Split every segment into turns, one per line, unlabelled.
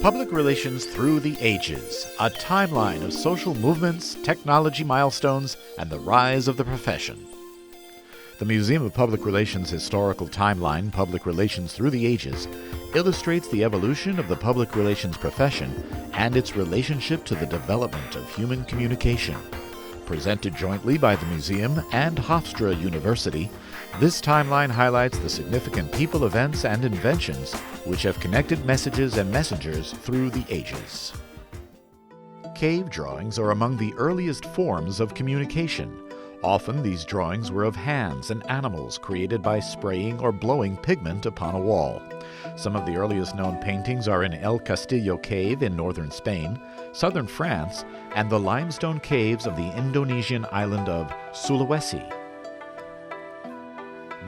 Public Relations Through the Ages, a timeline of social movements, technology milestones, and the rise of the profession. The Museum of Public Relations Historical Timeline, Public Relations Through the Ages, illustrates the evolution of the public relations profession and its relationship to the development of human communication. Presented jointly by the museum and Hofstra University, this timeline highlights the significant people, events, and inventions which have connected messages and messengers through the ages. Cave drawings are among the earliest forms of communication. Often these drawings were of hands and animals created by spraying or blowing pigment upon a wall. Some of the earliest known paintings are in El Castillo Cave in northern Spain, southern France, and the limestone caves of the Indonesian island of Sulawesi.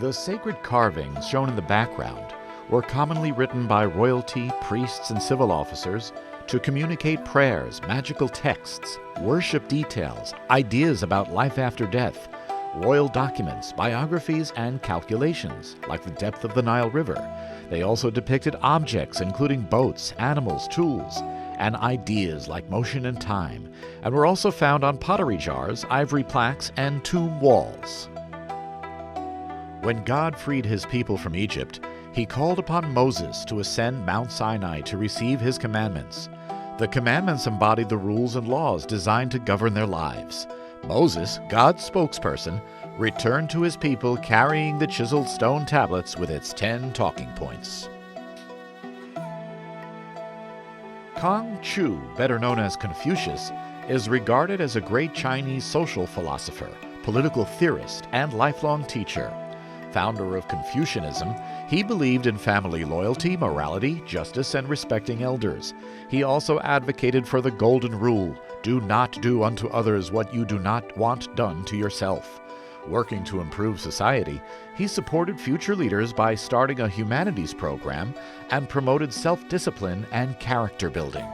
The sacred carvings shown in the background were commonly written by royalty, priests, and civil officers to communicate prayers, magical texts, worship details, ideas about life after death, royal documents, biographies, and calculations, like the depth of the Nile River. They also depicted objects, including boats, animals, tools, and ideas like motion and time, and were also found on pottery jars, ivory plaques, and tomb walls. When God freed his people from Egypt, he called upon Moses to ascend Mount Sinai to receive his commandments. The commandments embodied the rules and laws designed to govern their lives. Moses, God's spokesperson, returned to his people carrying the chiseled stone tablets with its 10 talking points. Kong-Chu, better known as Confucius, is regarded as a great Chinese social philosopher, political theorist, and lifelong teacher. Founder of Confucianism, he believed in family loyalty, morality, justice, and respecting elders. He also advocated for the Golden Rule: do not do unto others what you do not want done to yourself. Working to improve society, he supported future leaders by starting a humanities program and promoted self-discipline and character building.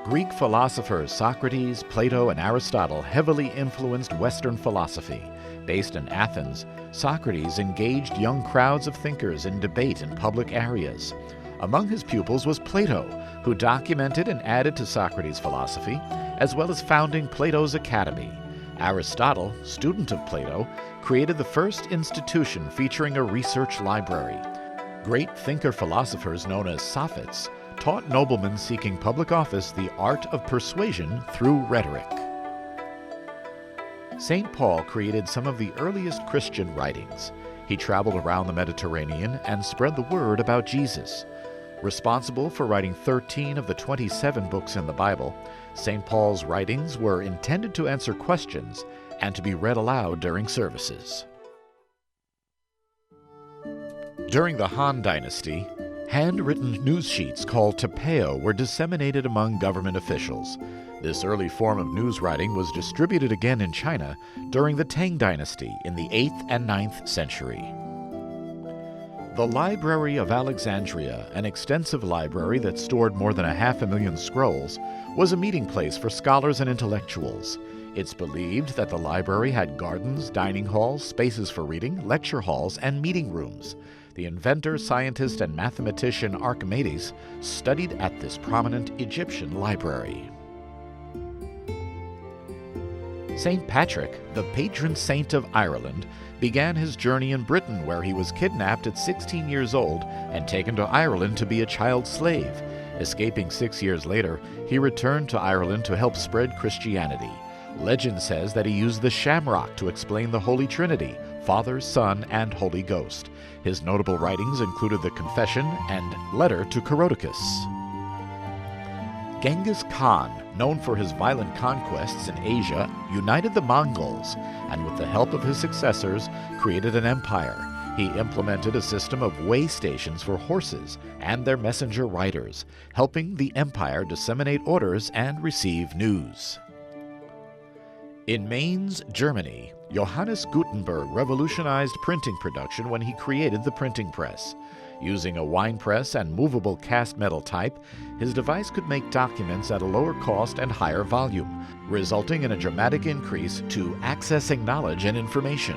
Greek philosophers Socrates, Plato, and Aristotle heavily influenced Western philosophy. Based in Athens, Socrates engaged young crowds of thinkers in debate in public areas. Among his pupils was Plato, who documented and added to Socrates' philosophy, as well as founding Plato's Academy. Aristotle, student of Plato, created the first institution featuring a research library. Great thinker-philosophers known as Sophists taught noblemen seeking public office the art of persuasion through rhetoric. St. Paul created some of the earliest Christian writings. He traveled around the Mediterranean and spread the word about Jesus. Responsible for writing 13 of the 27 books in the Bible, St. Paul's writings were intended to answer questions and to be read aloud during services. During the Han Dynasty, handwritten news sheets called tapeo were disseminated among government officials. This early form of news writing was distributed again in China during the Tang Dynasty in the 8th and 9th century. The Library of Alexandria, an extensive library that stored more than 500,000 scrolls, was a meeting place for scholars and intellectuals. It's believed that the library had gardens, dining halls, spaces for reading, lecture halls, and meeting rooms. The inventor, scientist, and mathematician Archimedes studied at this prominent Egyptian library. St. Patrick, the patron saint of Ireland, began his journey in Britain, where he was kidnapped at 16 years old and taken to Ireland to be a child slave. Escaping 6 years later, he returned to Ireland to help spread Christianity. Legend says that he used the shamrock to explain the Holy Trinity, Father, Son, and Holy Ghost. His notable writings included the Confession and Letter to Coroticus. Genghis Khan, known for his violent conquests in Asia, united the Mongols, and with the help of his successors, created an empire. He implemented a system of way stations for horses and their messenger riders, helping the empire disseminate orders and receive news. In Mainz, Germany, Johannes Gutenberg revolutionized printing production when he created the printing press. Using a wine press and movable cast metal type, his device could make documents at a lower cost and higher volume, resulting in a dramatic increase to accessing knowledge and information.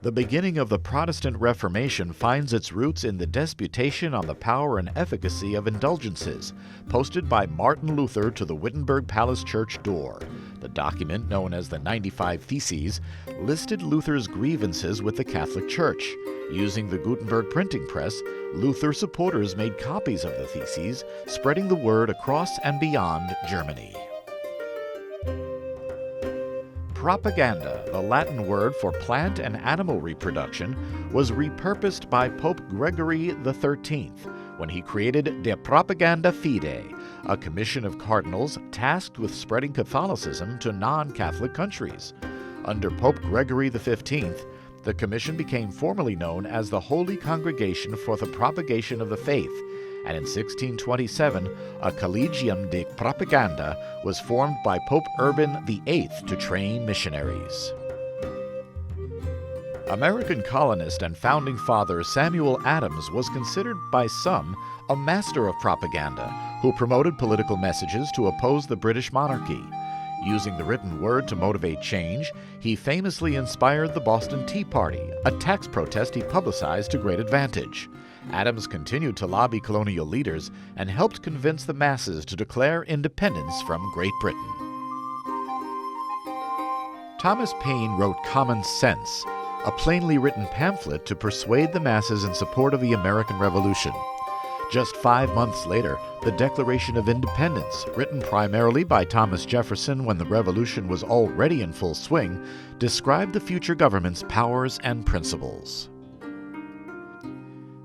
The beginning of the Protestant Reformation finds its roots in the Disputation on the Power and Efficacy of Indulgences, posted by Martin Luther to the Wittenberg Palace Church door. The document, known as the 95 Theses, listed Luther's grievances with the Catholic Church. Using the Gutenberg printing press, Luther supporters made copies of the Theses, spreading the word across and beyond Germany. Propaganda, the Latin word for plant and animal reproduction, was repurposed by Pope Gregory XIII when he created De Propaganda Fide, a commission of cardinals tasked with spreading Catholicism to non-Catholic countries. Under Pope Gregory XV, the commission became formally known as the Holy Congregation for the Propagation of the Faith, and in 1627, a Collegium de Propaganda was formed by Pope Urban VIII to train missionaries. American colonist and founding father Samuel Adams was considered by some a master of propaganda who promoted political messages to oppose the British monarchy. Using the written word to motivate change, he famously inspired the Boston Tea Party, a tax protest he publicized to great advantage. Adams continued to lobby colonial leaders and helped convince the masses to declare independence from Great Britain. Thomas Paine wrote Common Sense, a plainly written pamphlet to persuade the masses in support of the American Revolution. Just 5 months later, the Declaration of Independence, written primarily by Thomas Jefferson when the Revolution was already in full swing, described the future government's powers and principles.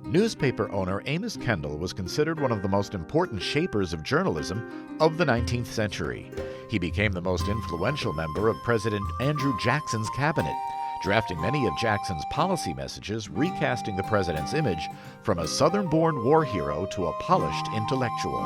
Newspaper owner Amos Kendall was considered one of the most important shapers of journalism of the 19th century. He became the most influential member of President Andrew Jackson's cabinet, drafting many of Jackson's policy messages, recasting the president's image from a Southern-born war hero to a polished intellectual.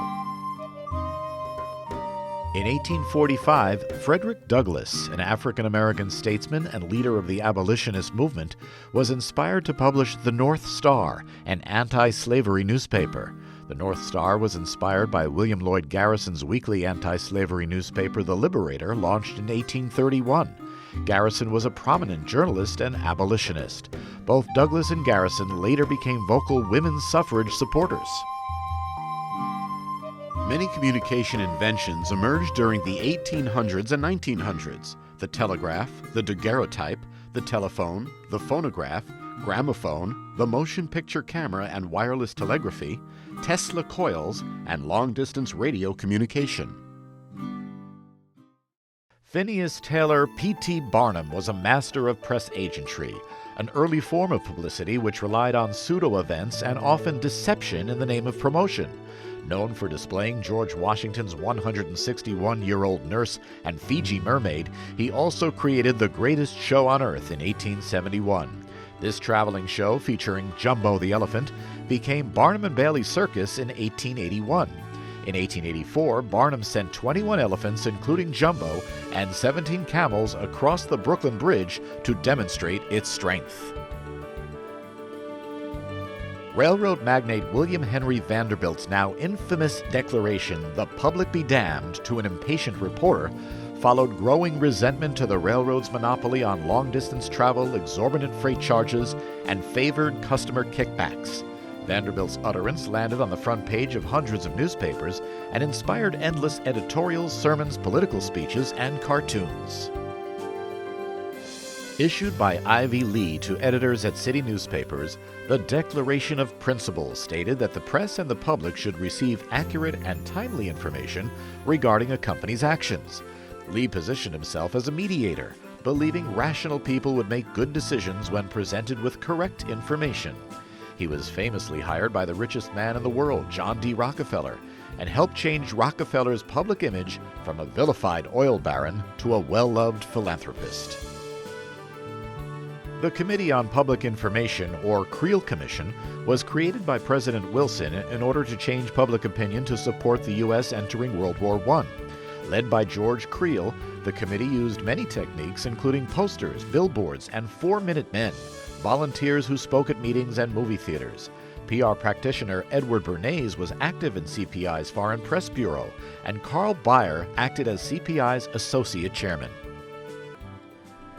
In 1845, Frederick Douglass, an African-American statesman and leader of the abolitionist movement, was inspired to publish The North Star, an anti-slavery newspaper. The North Star was inspired by William Lloyd Garrison's weekly anti-slavery newspaper, The Liberator, launched in 1831. Garrison was a prominent journalist and abolitionist. Both Douglass and Garrison later became vocal women's suffrage supporters. Many communication inventions emerged during the 1800s and 1900s. The telegraph, the daguerreotype, the telephone, the phonograph, gramophone, the motion picture camera and wireless telegraphy, Tesla coils, and long-distance radio communication. Phineas Taylor P.T. Barnum was a master of press agentry, an early form of publicity which relied on pseudo-events and often deception in the name of promotion. Known for displaying George Washington's 161-year-old nurse and Fiji mermaid, he also created The Greatest Show on Earth in 1871. This traveling show, featuring Jumbo the elephant, became Barnum and Bailey Circus in 1881. In 1884, Barnum sent 21 elephants, including Jumbo, and 17 camels across the Brooklyn Bridge to demonstrate its strength. Railroad magnate William Henry Vanderbilt's now infamous declaration, "The public be damned," to an impatient reporter, followed growing resentment to the railroad's monopoly on long-distance travel, exorbitant freight charges, and favored customer kickbacks. Vanderbilt's utterance landed on the front page of hundreds of newspapers and inspired endless editorials, sermons, political speeches, and cartoons. Issued by Ivy Lee to editors at city newspapers, the Declaration of Principles stated that the press and the public should receive accurate and timely information regarding a company's actions. Lee positioned himself as a mediator, believing rational people would make good decisions when presented with correct information. He was famously hired by the richest man in the world, John D. Rockefeller, and helped change Rockefeller's public image from a vilified oil baron to a well-loved philanthropist. The Committee on Public Information, or Creel Commission, was created by President Wilson in order to change public opinion to support the U.S. entering World War I. Led by George Creel, the committee used many techniques, including posters, billboards, and 4-minute men, volunteers who spoke at meetings and movie theaters. PR practitioner Edward Bernays was active in CPI's Foreign Press Bureau, and Carl Bayer acted as CPI's associate chairman.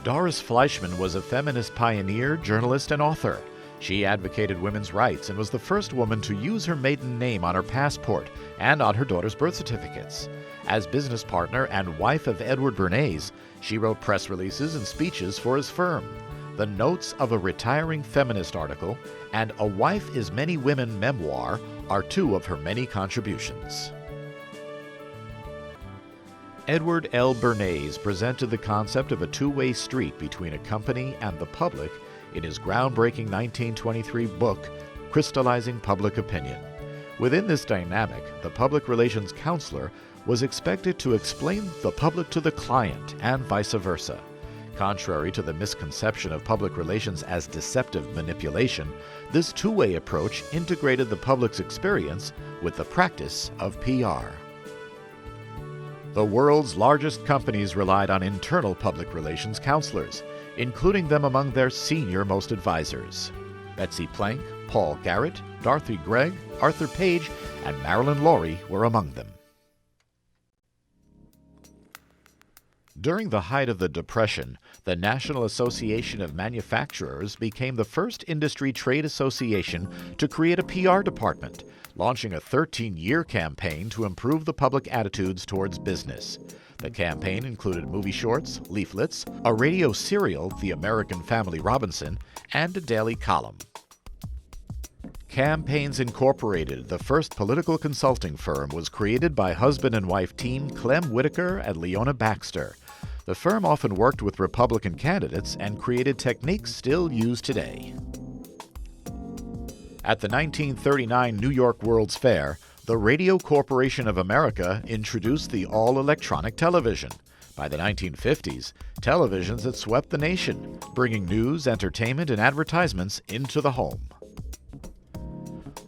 Doris Fleischman was a feminist pioneer, journalist, and author. She advocated women's rights and was the first woman to use her maiden name on her passport and on her daughter's birth certificates. As business partner and wife of Edward Bernays, she wrote press releases and speeches for his firm. The Notes of a Retiring Feminist article and A Wife is Many Women memoir are two of her many contributions. Edward L. Bernays presented the concept of a two-way street between a company and the public in his groundbreaking 1923 book, Crystallizing Public Opinion. Within this dynamic, the public relations counselor was expected to explain the public to the client and vice versa. Contrary to the misconception of public relations as deceptive manipulation, this two-way approach integrated the public's experience with the practice of PR. The world's largest companies relied on internal public relations counselors, including them among their senior-most advisors. Betsy Plank, Paul Garrett, Dorothy Gregg, Arthur Page, and Marilyn Lowry were among them. During the height of the Depression, the National Association of Manufacturers became the first industry trade association to create a PR department, launching a 13-year campaign to improve the public attitudes towards business. The campaign included movie shorts, leaflets, a radio serial, The American Family Robinson, and a daily column. Campaigns Incorporated, the first political consulting firm, was created by husband and wife team Clem Whitaker and Leona Baxter. The firm often worked with Republican candidates and created techniques still used today. At the 1939 New York World's Fair, the Radio Corporation of America introduced the all-electronic television. By the 1950s, televisions had swept the nation, bringing news, entertainment, and advertisements into the home.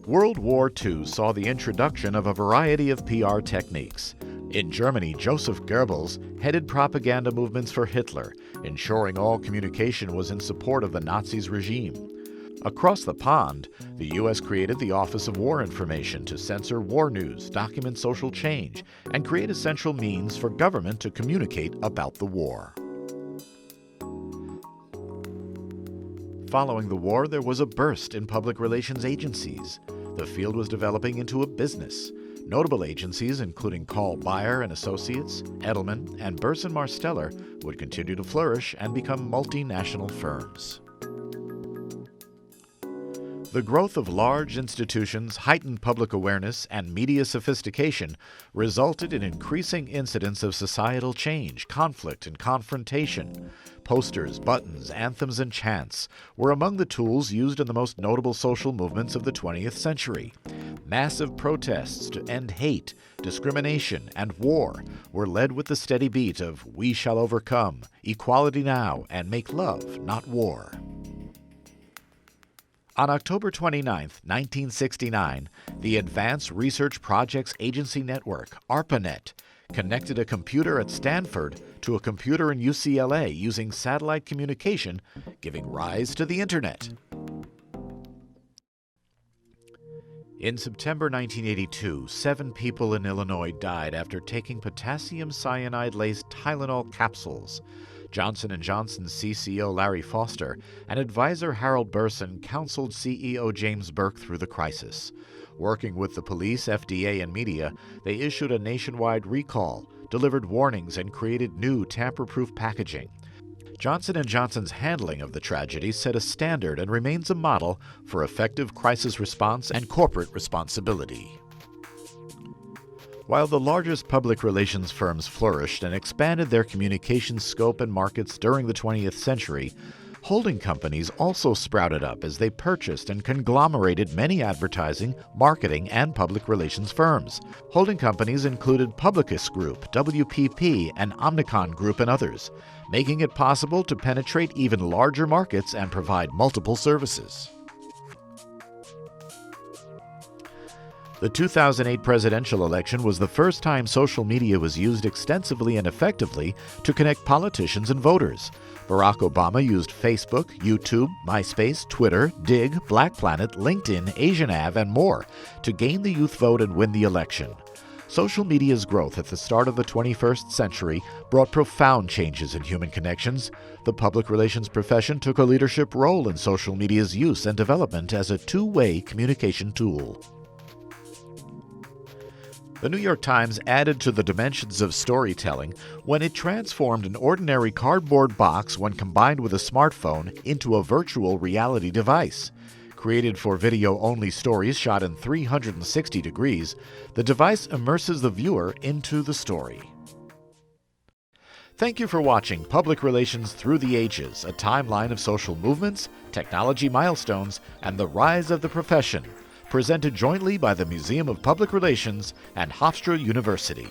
World War II saw the introduction of a variety of PR techniques. In Germany, Joseph Goebbels headed propaganda movements for Hitler, ensuring all communication was in support of the Nazis' regime. Across the pond, the U.S. created the Office of War Information to censor war news, document social change, and create essential means for government to communicate about the war. Following the war, there was a burst in public relations agencies. The field was developing into a business. Notable agencies, including Paul Bayer and Associates, Edelman, and Burson Marsteller, would continue to flourish and become multinational firms. The growth of large institutions, heightened public awareness, and media sophistication resulted in increasing incidents of societal change, conflict, and confrontation. Posters, buttons, anthems, and chants were among the tools used in the most notable social movements of the 20th century. Massive protests to end hate, discrimination, and war were led with the steady beat of "We shall overcome," "Equality now," and "Make love, not war." On October 29, 1969, the Advanced Research Projects Agency Network, ARPANET, connected a computer at Stanford to a computer in UCLA using satellite communication, giving rise to the Internet. In September 1982, 7 people in Illinois died after taking potassium cyanide-laced Tylenol capsules. Johnson & Johnson's CCO Larry Foster and advisor Harold Burson counseled CEO James Burke through the crisis. Working with the police, FDA, and media, they issued a nationwide recall, delivered warnings, and created new tamper-proof packaging. Johnson & Johnson's handling of the tragedy set a standard and remains a model for effective crisis response and corporate responsibility. While the largest public relations firms flourished and expanded their communications scope and markets during the 20th century, holding companies also sprouted up as they purchased and conglomerated many advertising, marketing, and public relations firms. Holding companies included Publicis Group, WPP, and Omnicom Group, and others, making it possible to penetrate even larger markets and provide multiple services. The 2008 presidential election was the first time social media was used extensively and effectively to connect politicians and voters. Barack Obama used Facebook, YouTube, MySpace, Twitter, Dig, Black Planet, LinkedIn, AsianAv, and more to gain the youth vote and win the election. Social media's growth at the start of the 21st century brought profound changes in human connections. The public relations profession took a leadership role in social media's use and development as a two-way communication tool. The New York Times added to the dimensions of storytelling when it transformed an ordinary cardboard box, when combined with a smartphone, into a virtual reality device. Created for video-only stories shot in 360 degrees, the device immerses the viewer into the story. Thank you for watching Public Relations Through the Ages, a timeline of social movements, technology milestones, and the rise of the profession, presented jointly by the Museum of Public Relations and Hofstra University.